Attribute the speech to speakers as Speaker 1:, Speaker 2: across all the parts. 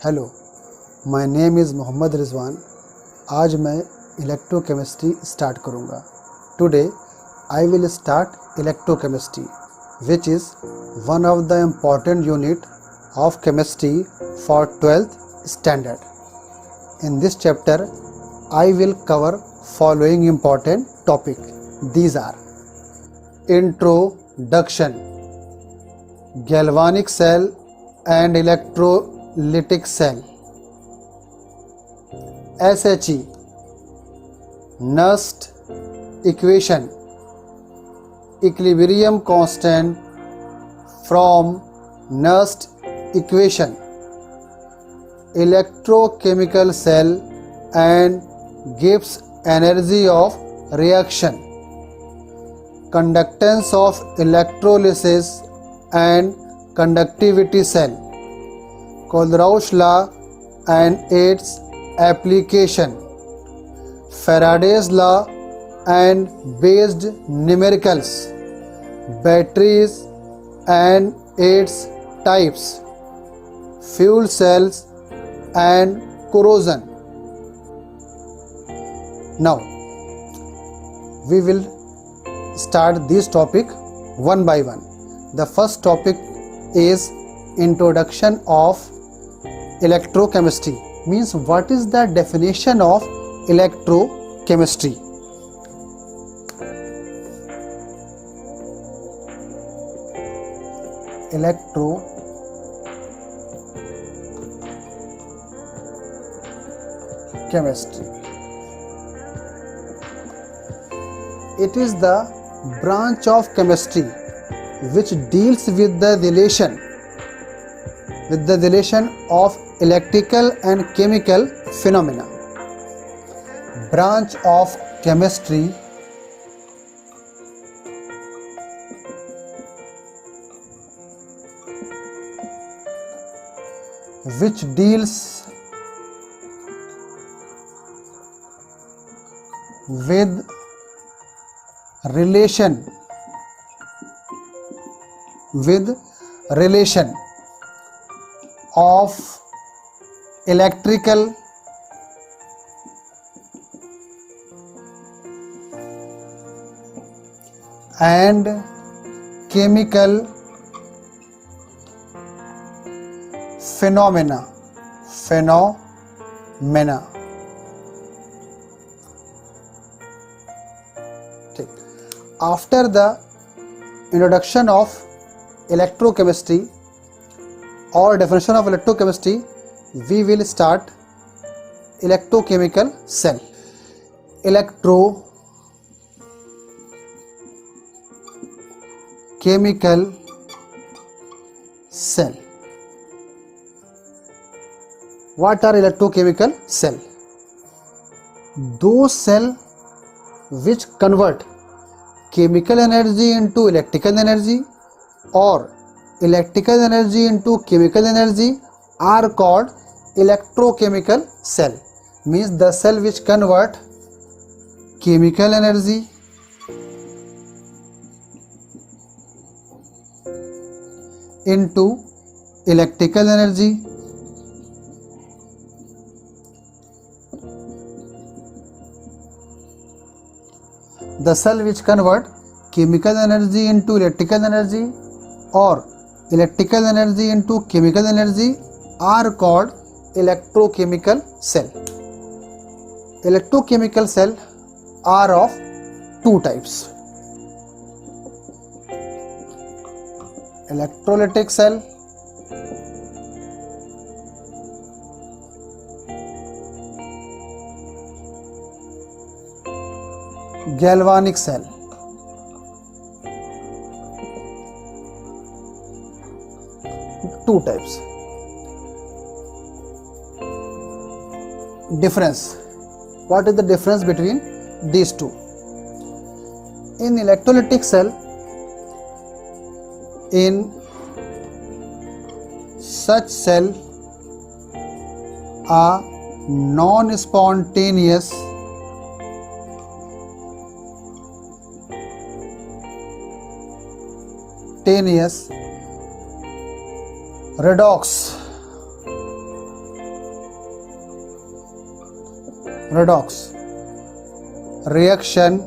Speaker 1: Hello, my name is Mohammed Rizwan. आज मैं electrochemistry start करूँगा। Today I will start electrochemistry which is one of the important unit of chemistry for 12th standard. In this chapter, I will cover following important topic. These are introduction, galvanic cell and electrolytic cell, SHE, Nernst equation, equilibrium constant from Nernst equation, electrochemical cell and Gibbs energy of reaction, conductance of electrolysis and conductivity cell, Kohlrausch law and its application, Faraday's law and based numericals, batteries and its types, fuel cells and corrosion. Now we will start this topic one by one. The first topic is introduction of electrochemistry, means what is the definition of electrochemistry. Chemistry. It is the branch of chemistry which deals with the relation of electrical and chemical phenomena. Branch of chemistry which deals with relation of electrical and chemical phenomena. After the introduction of electrochemistry or definition of electrochemistry, we will start electrochemical cell. Electrochemical cell. What are electrochemical cell? Those cells which convert chemical energy into electrical energy or electrical energy into chemical energy are called electrochemical cell. Means the cell which convert chemical energy into electrical energy chemical energy into electrical energy or electrical energy into chemical energy are called electrochemical cell. Electrochemical cell are of two types: electrolytic cell galvanic cell. Two types. Difference. What is the difference between these two? In electrolytic cell, in such cell, a non-spontaneous redox redox reaction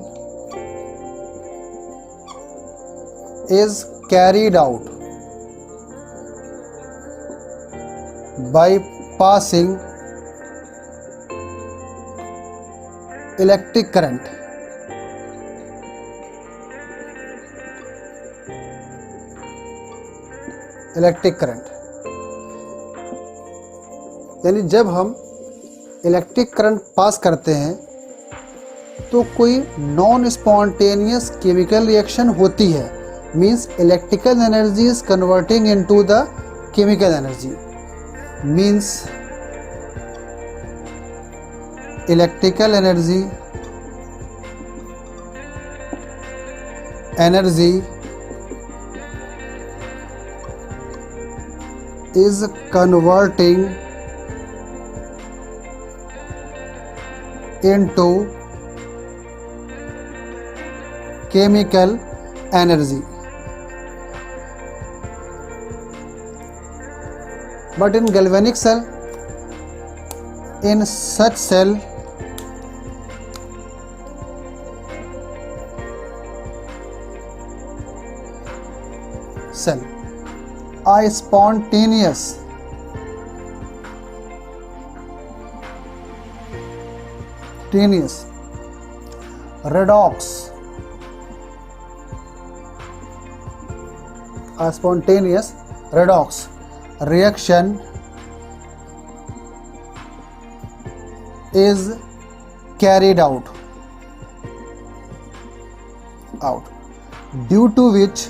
Speaker 1: is carried out by passing electric current यानी जब हम electric current pass करते हैं तो कोई non spontaneous chemical reaction होती है, means electrical energy is converting into the chemical energy, means electrical energy is converting into chemical energy. But in galvanic cell, in such cell, a spontaneous redox reaction is carried out due to which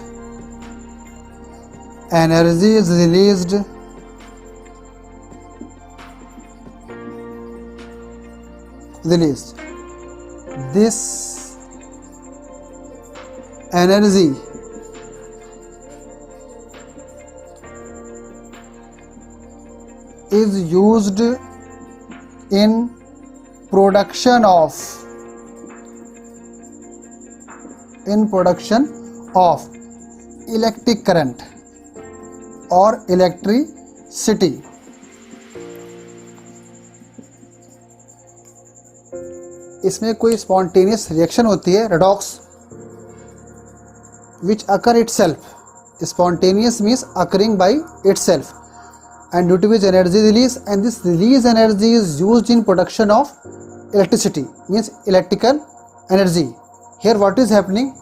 Speaker 1: energy is released this energy is used in production of electric current और electricity. इसमें कोई spontaneous reaction होती है redox which occur itself, spontaneous means occurring by itself and due to which energy release, and this release energy is used in production of electricity, means electrical energy. Here what is happening,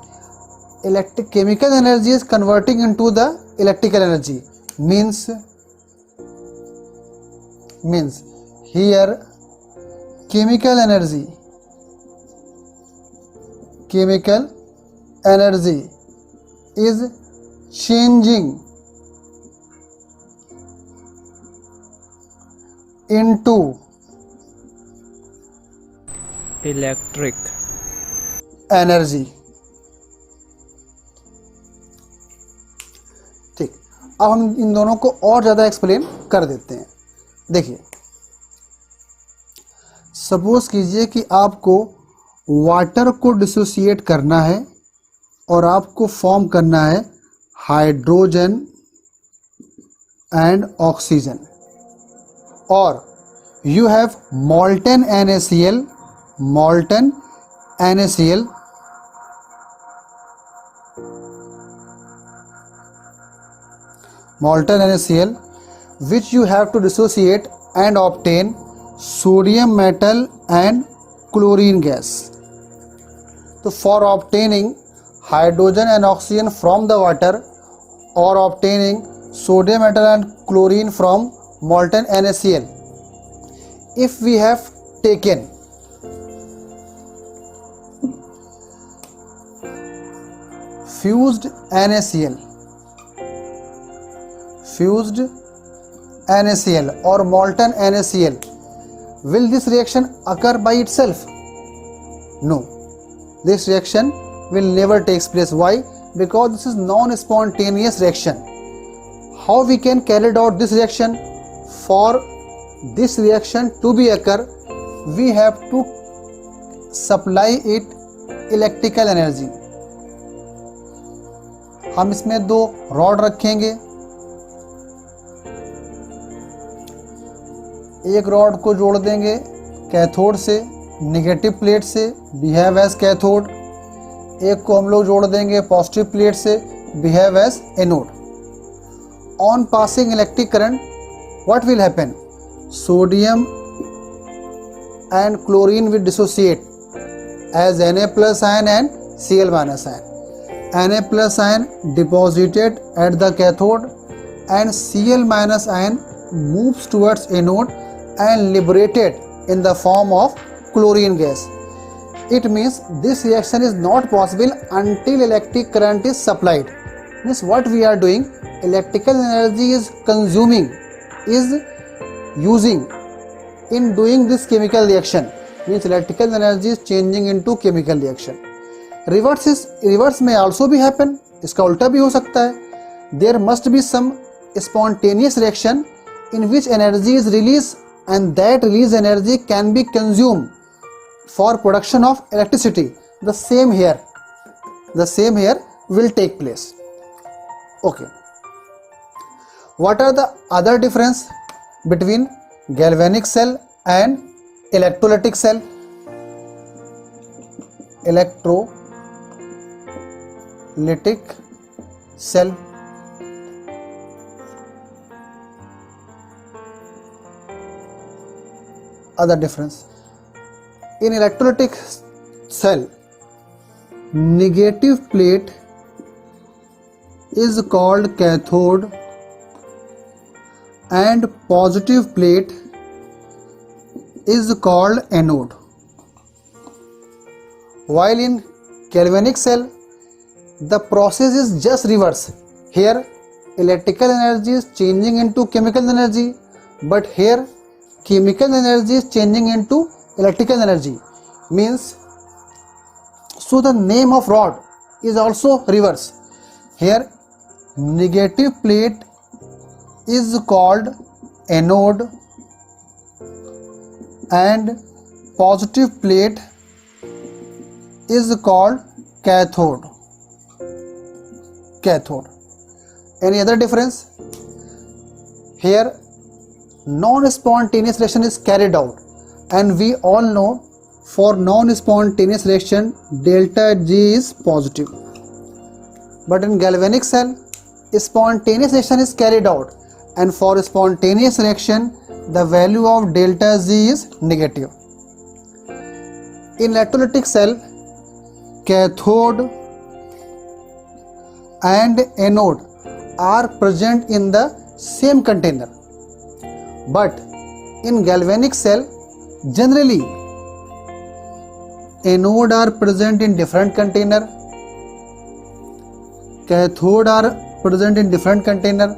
Speaker 1: chemical energy is converting into the electrical energy, means here chemical energy is changing into
Speaker 2: electric
Speaker 1: energy. ठीक, अब हम इन दोनों को और ज़्यादा explain कर देते हैं। देखिए, सपोज कीजिए कि आपको वाटर को डिसोसिएट करना है और आपको फॉर्म करना है हाइड्रोजन एंड ऑक्सीजन, और you have molten NaCl which you have to dissociate and obtain sodium metal and chlorine gas. So for obtaining hydrogen and oxygen from the water or obtaining sodium metal and chlorine from molten NaCl, if we have taken fused NaCl or molten NaCl, will this reaction occur by itself? No, this reaction will never take place. Why? Because this is non-spontaneous reaction. How we can carry out this reaction? For this reaction to be occur, we have to supply it electrical energy. हम इसमें दो rod रखेंगे, एक rod को जोड़ देंगे cathode से negative plate से, बिहेव एज कैथोड। एक को हम लोग जोड़ देंगे पॉजिटिव प्लेट से, behave as anode. On passing electric current what will happen? Sodium and chlorine will dissociate as Na plus ion and Cl minus ion. Na plus ion deposited at the cathode and Cl minus ion moves towards anode and liberated in the form of chlorine gas. It means this reaction is not possible until electric current is supplied. Means what we are doing, electrical energy is consuming, is using in doing this chemical reaction. Means electrical energy is changing into chemical reaction. Reverse may also be happen. इसका उल्टा भी हो सकता है. There must be some spontaneous reaction in which energy is released and that released energy can be consumed for production of electricity. The same here will take place. Okay. What are the other difference between galvanic cell and electrolytic cell? Electrolytic cell. Other difference. In electrolytic cell, negative plate is called cathode and positive plate is called anode. While in galvanic cell, the process is just reverse. Here electrical energy is changing into chemical energy, but here chemical energy is changing into electrical energy. Means, so the name of rod is also reverse. Here negative plate is called anode and positive plate is called cathode. Any other difference? Here non-spontaneous reaction is carried out, and we all know for non-spontaneous reaction delta G is positive. But in galvanic cell, spontaneous reaction is carried out, and for spontaneous reaction the value of delta G is negative. In electrolytic cell, cathode and anode are present in the same container, but in galvanic cell generally anode are present in different container, cathode are present in different container,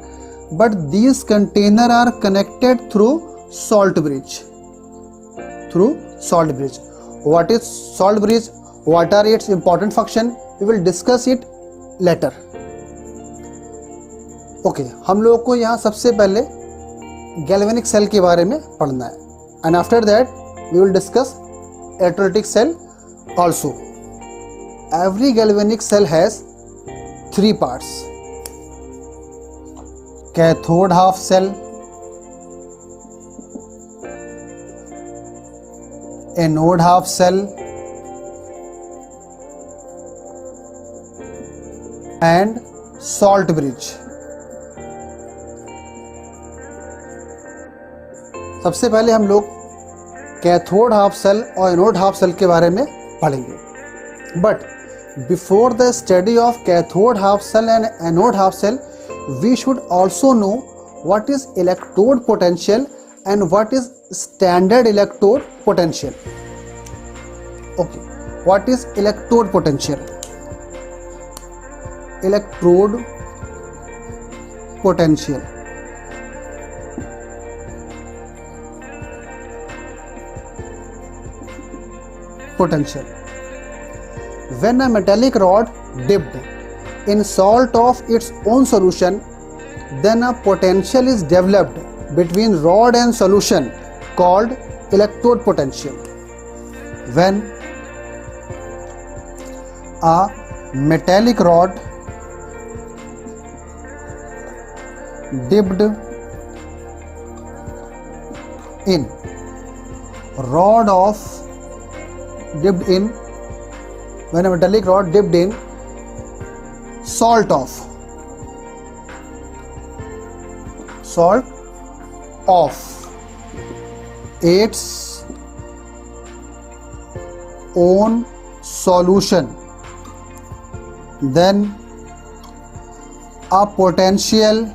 Speaker 1: but these container are connected through salt bridge. What is salt bridge? What are its important function? We will discuss it later. Okay, हम लोगों को यहाँ सबसे पहले galvanic cell के बारे में पढ़ना है, and after that we will discuss electrolytic cell also. Every galvanic cell has three parts: cathode half cell, anode half cell and salt bridge. सबसे पहले हम लोग कैथोड हाफ सेल और एनोड हाफ सेल के बारे में पढ़ेंगे. But before the study of cathode half cell and anode half cell, we should also know what is electrode potential and what is standard electrode potential. Okay, what is electrode potential? Electrode potential. When a metallic rod dipped in salt of its own solution, then a potential is developed between rod and solution called electrode potential. When a metallic rod dipped in rod of dipped in salt of its own solution, then a potential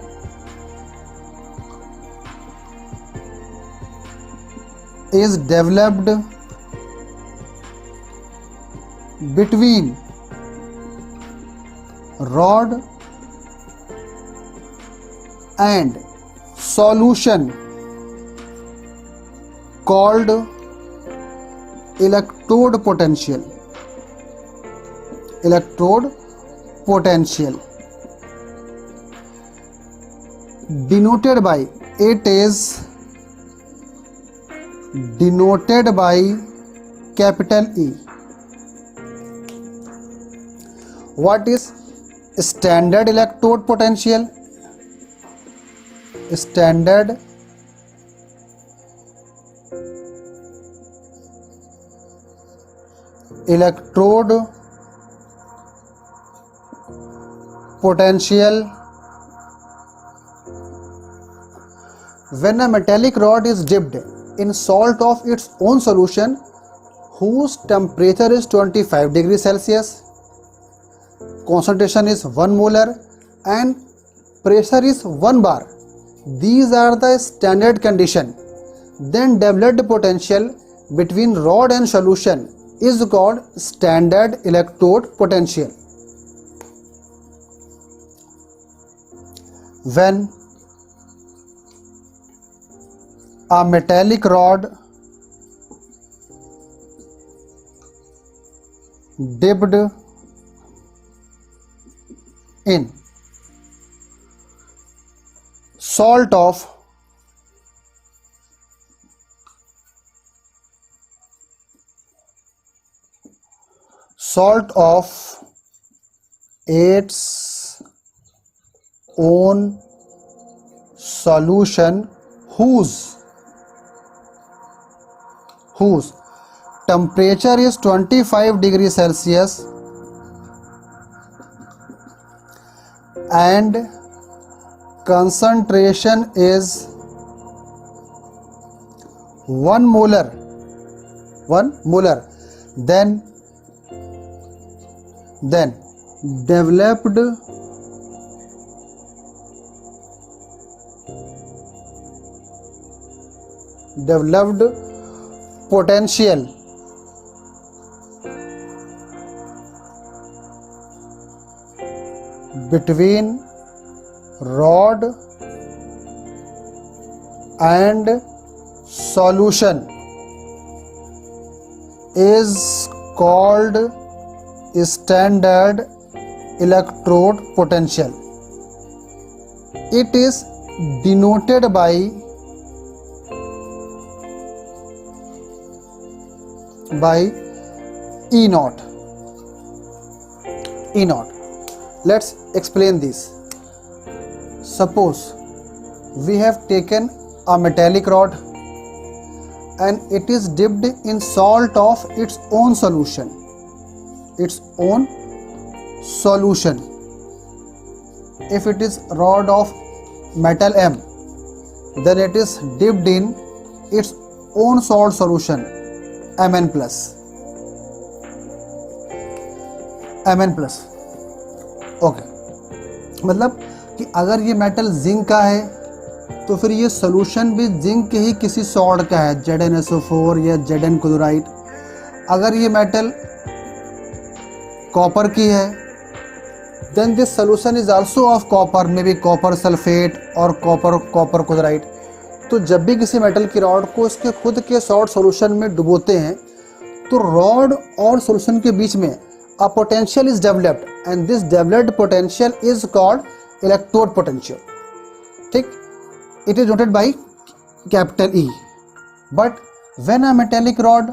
Speaker 1: is developed between rod and solution called electrode potential. Denoted by capital E. What is standard electrode potential? Standard electrode potential. When a metallic rod is dipped in salt of its own solution whose temperature is 25 degrees Celsius, concentration is 1 molar and pressure is 1 bar. These are the standard condition. Then developed potential between rod and solution is called standard electrode potential. When a metallic rod dipped in salt of its own solution whose temperature is 25 degrees Celsius and concentration is 1 molar, then developed potential between rod and solution is called standard electrode potential. It is denoted by E naught. Let's explain this. Suppose we have taken a metallic rod and it is dipped in salt of its own solution. If it is rod of metal M, then it is dipped in its own salt solution Mn plus. Okay, मतलब कि अगर ये metal zinc का है तो फिर ये solution भी जिंक के ही किसी सॉल्ट का है, ZnSO4 या Zn क्लोराइड। अगर ये मेटल कॉपर की है then this solution is also of copper, may be copper sulphate और कॉपर क्लोराइड। तो जब भी किसी मेटल की रॉड को इसके खुद के सॉल्ट सॉल्यूशन में डुबोते हैं तो रॉड और सॉल्यूशन के बीच में a potential is developed and this developed potential is called electrode potential. ठीक, it is denoted by capital E. But when a metallic rod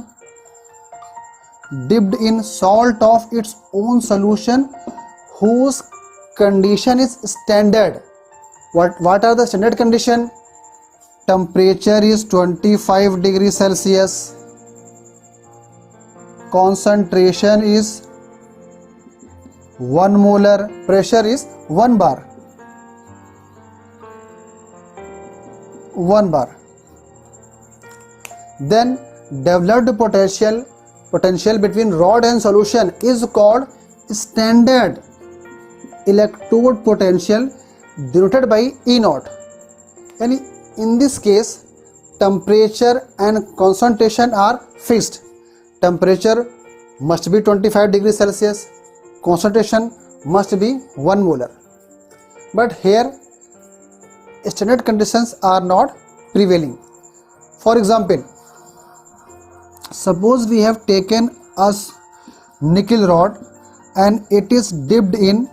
Speaker 1: dipped in salt of its own solution whose condition is standard, what are the standard condition? Temperature is 25 degrees Celsius concentration is 1 molar, pressure is 1 bar. 1 bar. Then developed potential between rod and solution is called standard electrode potential, denoted by E naught. यानी in this case temperature and concentration are fixed. Temperature must be 25 degrees Celsius, concentration must be 1 molar. But here standard conditions are not prevailing. For example, suppose we have taken a nickel rod and it is dipped in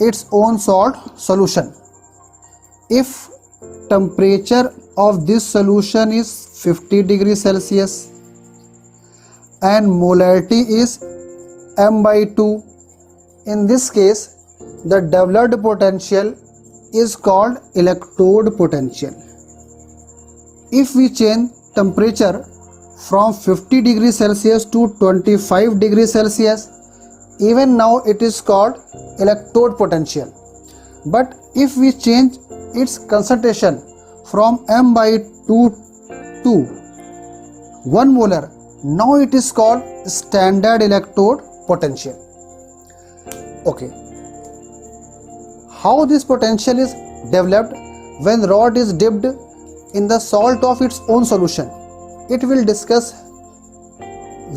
Speaker 1: its own salt solution. If temperature of this solution is 50 degrees Celsius and molarity is m by 2, in this case the developed potential is called electrode potential. If we change temperature from 50 degrees Celsius to 25 degrees Celsius, even now it is called electrode potential. But if we change its concentration from m by 2 to 1 molar, now it is called standard electrode potential. Okay, how this potential is developed when rod is dipped in the salt of its own solution, it will discuss.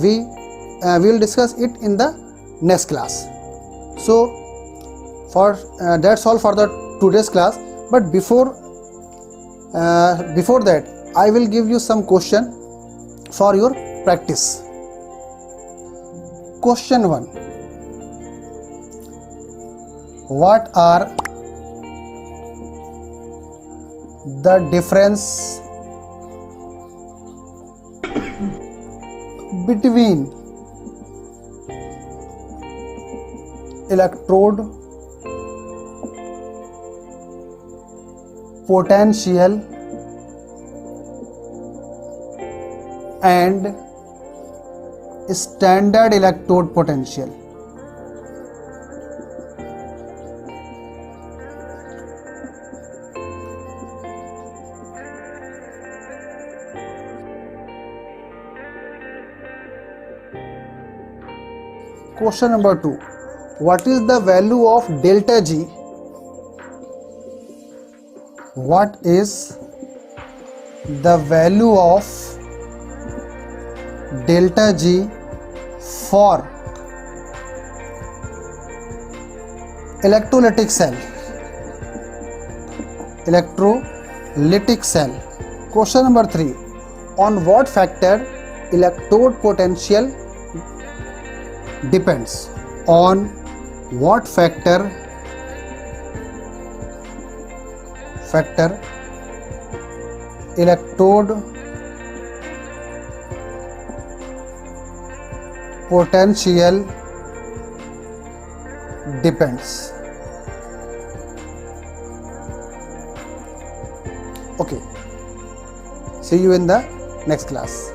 Speaker 1: We will discuss it in the next class. So for that's all for the today's class. But before that, I will give you some question for your practice. Question 1. What are the difference between electrode potential and standard electrode potential? Question number 2. What is the value of delta G? What is the value of delta G for electrolytic cell? Electrolytic cell. Question number 3. On what factor electrode potential depends? On what factor electrode potential depends? Okay, see you in the next class.